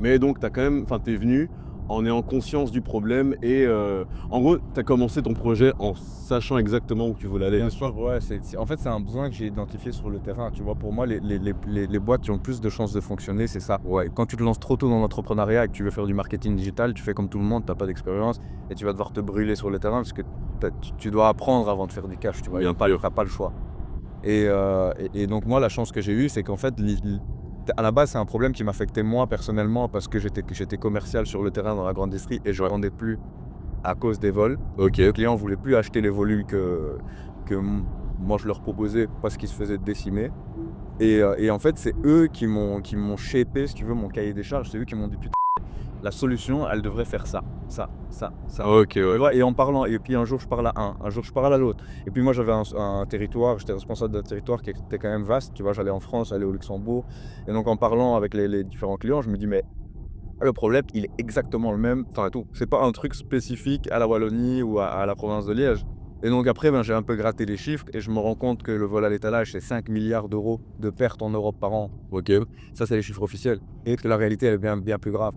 Mais donc, t'as quand même, enfin, t'es venu en ayant conscience du problème et en gros, tu as commencé ton projet en sachant exactement où tu voulais aller. Bien sûr, ouais, en fait, c'est un besoin que j'ai identifié sur le terrain, tu vois? Pour moi, les boîtes qui ont le plus de chances de fonctionner, c'est ça. Ouais, quand tu te lances trop tôt dans l'entrepreneuriat et que tu veux faire du marketing digital, tu fais comme tout le monde, tu as pas d'expérience et tu vas devoir te brûler sur le terrain parce que tu dois apprendre avant de faire du cash, tu vois? Bien Tu sûr. as pas le choix et donc moi, la chance que j'ai eue, c'est qu'en fait, à la base, c'est un problème qui m'affectait moi personnellement parce que j'étais commercial sur le terrain dans la grande industrie et je vendais plus à cause des vols. Les OK. clients voulaient plus acheter les volumes que moi je leur proposais parce qu'ils se faisaient décimer et en fait, c'est eux qui m'ont shapé, si tu veux, mon cahier des charges. C'est eux qui m'ont dit: «Putain, la solution, elle devrait faire ça, ça, ça, ça». OK, Tu ouais. vois? Et en parlant et puis un jour je parle à un jour je parle à l'autre et puis moi j'avais un territoire, j'étais responsable d'un territoire qui était quand même vaste, tu vois? J'allais en France, j'allais au Luxembourg et donc en parlant avec les différents clients, je me dis: «Mais le problème, il est exactement le même partout. C'est pas un truc spécifique à la Wallonie ou à la province de Liège et donc après, ben, j'ai un peu gratté les chiffres et je me rends compte que le vol à l'étalage, c'est 5 milliards d'euros de pertes en Europe par an. OK. Ça, c'est les chiffres officiels et que la réalité, elle est bien, bien plus grave.